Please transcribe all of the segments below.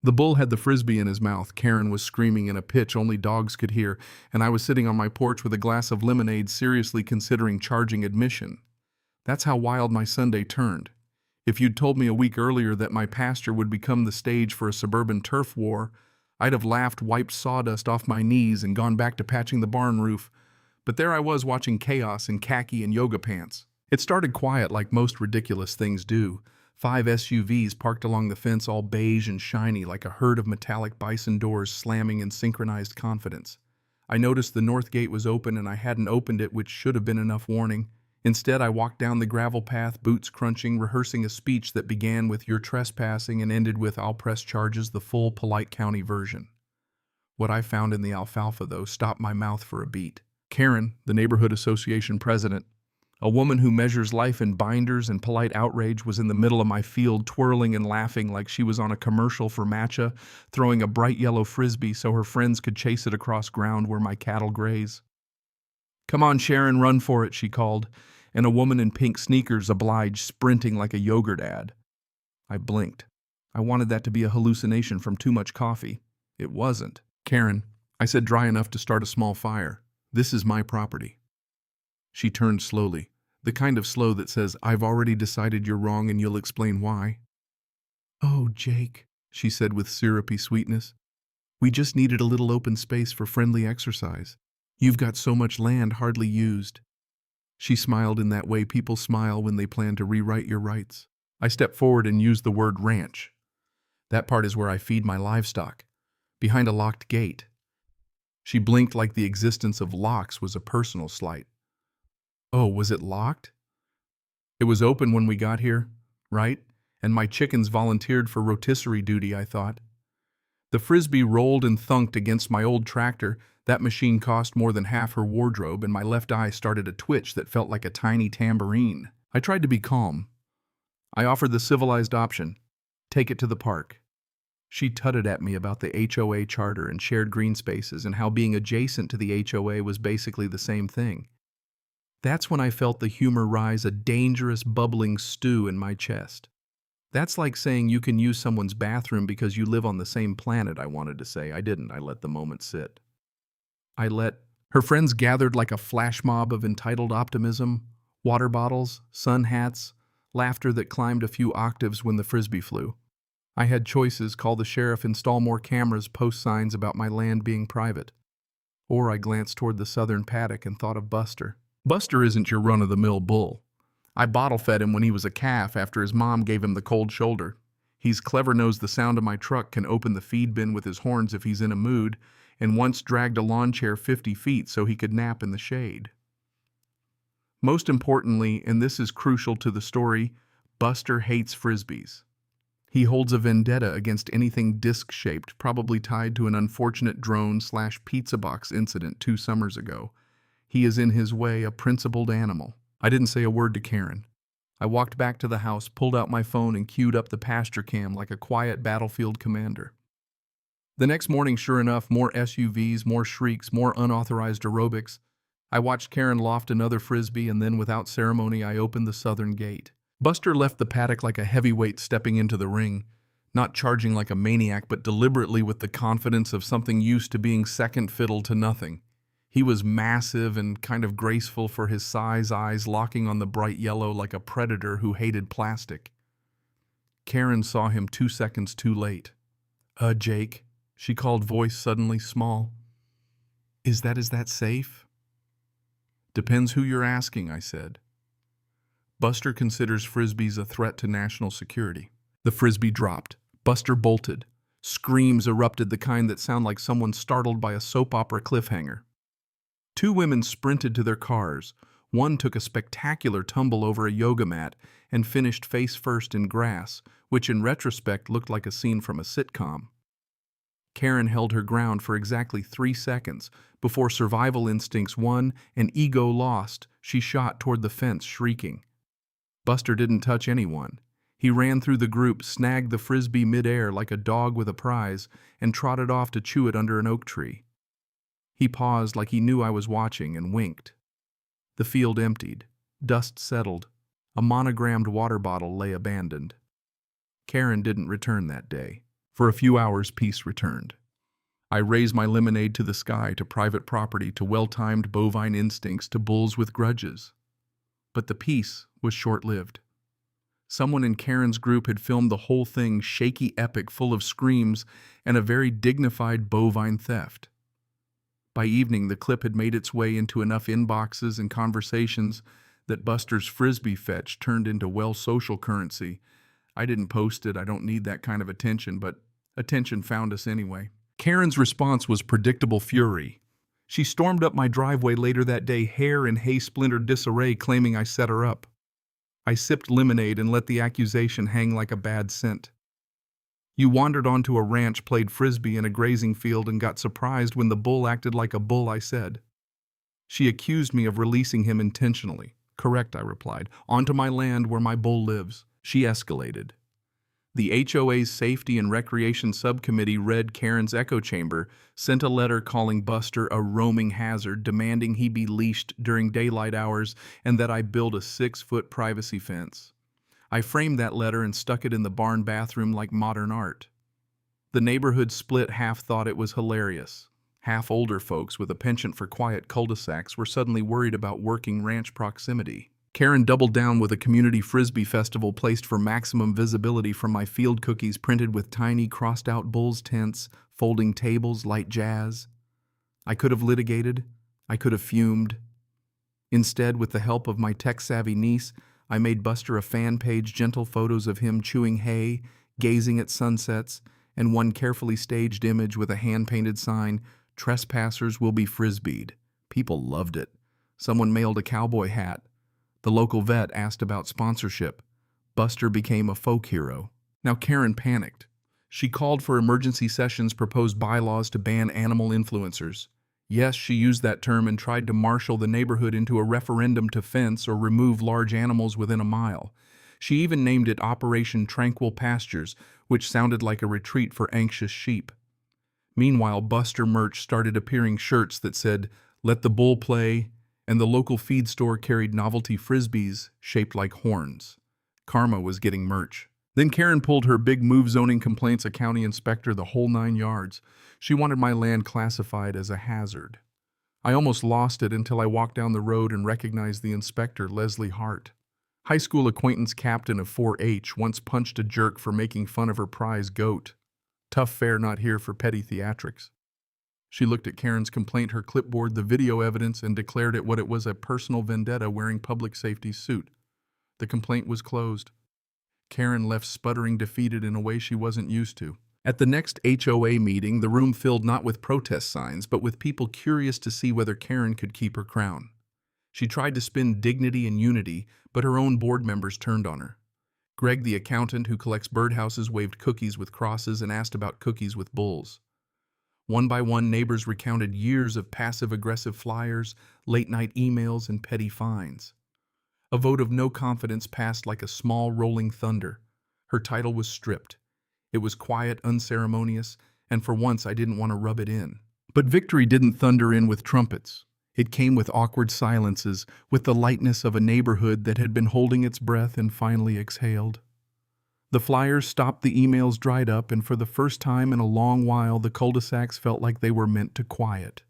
The bull had the frisbee in his mouth. Karen was screaming in a pitch only dogs could hear, and I was sitting on my porch with a glass of lemonade, seriously considering charging admission. That's how wild my Sunday turned. If you'd told me a week earlier that my pasture would become the stage for a suburban turf war, I'd have laughed, wiped sawdust off my knees, and gone back to patching the barn roof. But there I was watching chaos in khaki and yoga pants. It started quiet like most ridiculous things do. 5 SUVs parked along the fence, all beige and shiny like a herd of metallic bison doors slamming in synchronized confidence. I noticed the north gate was open and I hadn't opened it, which should have been enough warning. Instead, I walked down the gravel path, boots crunching, rehearsing a speech that began with "You're trespassing" and ended with "I'll press charges," the full polite county version. What I found in the alfalfa, though, stopped my mouth for a beat. Karen, the neighborhood association president, a woman who measures life in binders and polite outrage, was in the middle of my field, twirling and laughing like she was on a commercial for matcha, throwing a bright yellow frisbee so her friends could chase it across ground where my cattle graze. "Come on, Sharon, run for it," she called, and a woman in pink sneakers obliged, sprinting like a yogurt ad. I blinked. I wanted that to be a hallucination from too much coffee. It wasn't. "Karen," I said, dry enough to start a small fire, "this is my property." She turned slowly, the kind of slow that says, "I've already decided you're wrong and you'll explain why." "Oh, Jake," she said with syrupy sweetness, "we just needed a little open space for friendly exercise. You've got so much land hardly used." She smiled in that way people smile when they plan to rewrite your rights. I stepped forward and used the word ranch. "That part is where I feed my livestock, behind a locked gate." She blinked like the existence of locks was a personal slight. "Oh, was it locked?" "It was open when we got here, right? And my chickens volunteered for rotisserie duty," I thought. The frisbee rolled and thunked against my old tractor. That machine cost more than half her wardrobe, and my left eye started a twitch that felt like a tiny tambourine. I tried to be calm. I offered the civilized option: take it to the park. She tutted at me about the HOA charter and shared green spaces and how being adjacent to the HOA was basically the same thing. That's when I felt the humor rise, a dangerous, bubbling stew in my chest. "That's like saying you can use someone's bathroom because you live on the same planet," I wanted to say. I didn't. I let the moment sit. Her friends gathered like a flash mob of entitled optimism, water bottles, sun hats, laughter that climbed a few octaves when the frisbee flew. I had choices: call the sheriff, install more cameras, post signs about my land being private. Or I glanced toward the southern paddock and thought of Buster. Buster isn't your run-of-the-mill bull. I bottle-fed him when he was a calf after his mom gave him the cold shoulder. He's clever, knows the sound of my truck, can open the feed bin with his horns if he's in a mood, and once dragged a lawn chair 50 feet so he could nap in the shade. Most importantly, and this is crucial to the story, Buster hates frisbees. He holds a vendetta against anything disc-shaped, probably tied to an unfortunate drone/pizza box incident 2 summers ago. He is in his way a principled animal. I didn't say a word to Karen. I walked back to the house, pulled out my phone, and queued up the pasture cam like a quiet battlefield commander. The next morning, sure enough, more SUVs, more shrieks, more unauthorized aerobics. I watched Karen loft another frisbee, and then without ceremony I opened the southern gate. Buster left the paddock like a heavyweight stepping into the ring, not charging like a maniac, but deliberately with the confidence of something used to being second fiddle to nothing. He was massive and kind of graceful for his size, eyes locking on the bright yellow like a predator who hated plastic. Karen saw him 2 seconds too late. Jake," she called, voice suddenly small. Is that safe?" "Depends who you're asking," I said. "Buster considers frisbees a threat to national security." The frisbee dropped. Buster bolted. Screams erupted, the kind that sound like someone startled by a soap opera cliffhanger. 2 women sprinted to their cars. One took a spectacular tumble over a yoga mat and finished face first in grass, which in retrospect looked like a scene from a sitcom. Karen held her ground for exactly 3 seconds. Before survival instincts won and ego lost, she shot toward the fence, shrieking. Buster didn't touch anyone. He ran through the group, snagged the frisbee midair like a dog with a prize, and trotted off to chew it under an oak tree. He paused like he knew I was watching and winked. The field emptied. Dust settled. A monogrammed water bottle lay abandoned. Karen didn't return that day. For a few hours, peace returned. I raised my lemonade to the sky, to private property, to well-timed bovine instincts, to bulls with grudges. But the peace was short-lived. Someone in Karen's group had filmed the whole thing, shaky epic full of screams and a very dignified bovine theft. By evening, the clip had made its way into enough inboxes and conversations that Buster's Frisbee fetch turned into social currency. I didn't post it, I don't need that kind of attention, but attention found us anyway. Karen's response was predictable fury. She stormed up my driveway later that day, hair in hay-splintered disarray, claiming I set her up. I sipped lemonade and let the accusation hang like a bad scent. You wandered onto a ranch, played Frisbee in a grazing field, and got surprised when the bull acted like a bull, I said. She accused me of releasing him intentionally. Correct, I replied. Onto my land where my bull lives. She escalated. The HOA's Safety and Recreation Subcommittee read Karen's echo chamber, sent a letter calling Buster a roaming hazard, demanding he be leashed during daylight hours, and that I build a 6-foot privacy fence. I framed that letter and stuck it in the barn bathroom like modern art. The neighborhood split. Half thought it was hilarious. Half, older folks with a penchant for quiet cul-de-sacs, were suddenly worried about working ranch proximity. Karen doubled down with a community Frisbee festival placed for maximum visibility from my field cookies printed with tiny crossed-out bulls' tents, folding tables, light jazz. I could have litigated. I could have fumed. Instead, with the help of my tech-savvy niece, I made Buster a fan page, gentle photos of him chewing hay, gazing at sunsets, and one carefully staged image with a hand-painted sign, "Trespassers will be Frisbeed." People loved it. Someone mailed a cowboy hat. The local vet asked about sponsorship. Buster became a folk hero. Now Karen panicked. She called for emergency sessions, proposed bylaws to ban animal influencers. Yes, she used that term and tried to marshal the neighborhood into a referendum to fence or remove large animals within a mile. She even named it Operation Tranquil Pastures, which sounded like a retreat for anxious sheep. Meanwhile, Buster merch started appearing, shirts that said, "Let the bull play," and the local feed store carried novelty Frisbees shaped like horns. Karma was getting merch. Then Karen pulled her big move, zoning complaints, a county inspector, the whole 9 yards. She wanted my land classified as a hazard. I almost lost it until I walked down the road and recognized the inspector, Leslie Hart. High school acquaintance, captain of 4-H, once punched a jerk for making fun of her prize goat. Tough fare, not here for petty theatrics. She looked at Karen's complaint, her clipboard, the video evidence, and declared it what it was, a personal vendetta wearing public safety suit. The complaint was closed. Karen left sputtering, defeated in a way she wasn't used to. At the next HOA meeting, the room filled not with protest signs, but with people curious to see whether Karen could keep her crown. She tried to spin dignity and unity, but her own board members turned on her. Greg, the accountant who collects birdhouses, waved cookies with crosses and asked about cookies with bulls. One by one, neighbors recounted years of passive-aggressive flyers, late-night emails, and petty fines. A vote of no confidence passed like a small rolling thunder. Her title was stripped. It was quiet, unceremonious, and for once I didn't want to rub it in. But victory didn't thunder in with trumpets. It came with awkward silences, with the lightness of a neighborhood that had been holding its breath and finally exhaled. The flyers stopped, the emails dried up, and for the first time in a long while the cul-de-sacs felt like they were meant to quiet.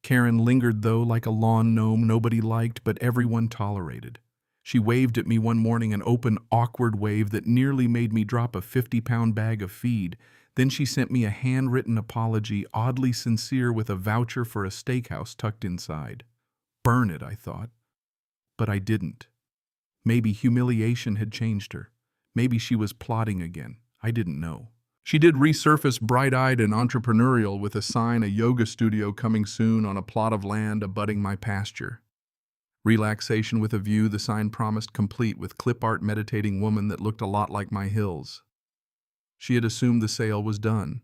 Karen lingered, though, like a lawn gnome nobody liked but everyone tolerated. She waved at me one morning, an open, awkward wave that nearly made me drop a 50-pound bag of feed. Then she sent me a handwritten apology, oddly sincere, with a voucher for a steakhouse tucked inside. Burn it, I thought. But I didn't. Maybe humiliation had changed her. Maybe she was plotting again. I didn't know. She did resurface, bright-eyed and entrepreneurial, with a sign, a yoga studio coming soon on a plot of land abutting my pasture. Relaxation with a view, the sign promised, complete with clip art meditating woman that looked a lot like my hills. She had assumed the sale was done.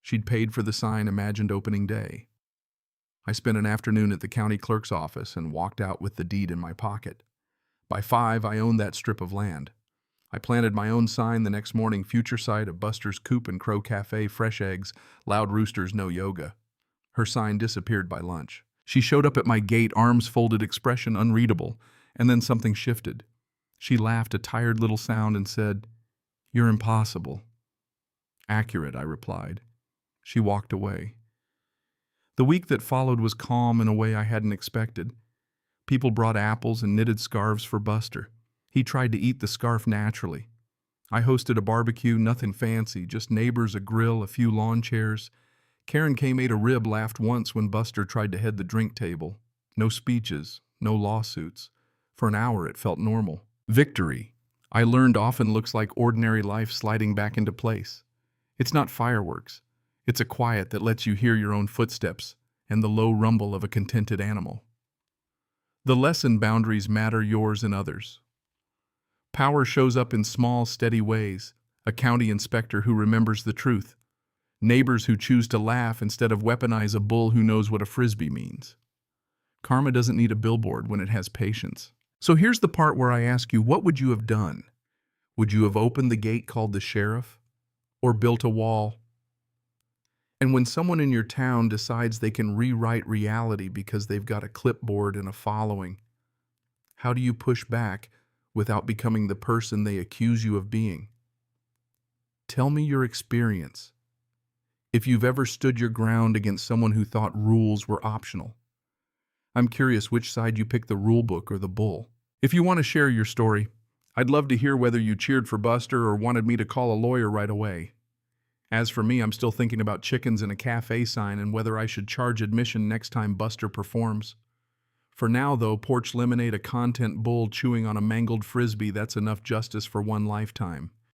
She'd paid for the sign, imagined opening day. I spent an afternoon at the county clerk's office and walked out with the deed in my pocket. By 5, I owned that strip of land. I planted my own sign the next morning, future site of Buster's Coop and Crow Cafe, fresh eggs, loud roosters, no yoga. Her sign disappeared by lunch. She showed up at my gate, arms folded, expression unreadable, and then something shifted. She laughed, a tired little sound, and said, "You're impossible." Accurate, I replied. She walked away. The week that followed was calm in a way I hadn't expected. People brought apples and knitted scarves for Buster. He tried to eat the scarf naturally. I hosted a barbecue, nothing fancy, just neighbors, a grill, a few lawn chairs. Karen came, ate a rib, laughed once when Buster tried to head the drink table. No speeches, no lawsuits. For an hour it felt normal. Victory, I learned, often looks like ordinary life sliding back into place. It's not fireworks. It's a quiet that lets you hear your own footsteps and the low rumble of a contented animal. The lesson: boundaries matter, yours and others. Power shows up in small, steady ways. A county inspector who remembers the truth. Neighbors who choose to laugh instead of weaponize, a bull who knows what a Frisbee means. Karma doesn't need a billboard when it has patience. So here's the part where I ask you, what would you have done? Would you have opened the gate, called the sheriff, or built a wall? And when someone in your town decides they can rewrite reality because they've got a clipboard and a following, how do you push back without becoming the person they accuse you of being? Tell me your experience. If you've ever stood your ground against someone who thought rules were optional. I'm curious which side you picked, the rule book or the bull. If you want to share your story, I'd love to hear whether you cheered for Buster or wanted me to call a lawyer right away. As for me, I'm still thinking about chickens and a cafe sign and whether I should charge admission next time Buster performs. For now, though, porch lemonade, a content bull chewing on a mangled Frisbee, that's enough justice for one lifetime.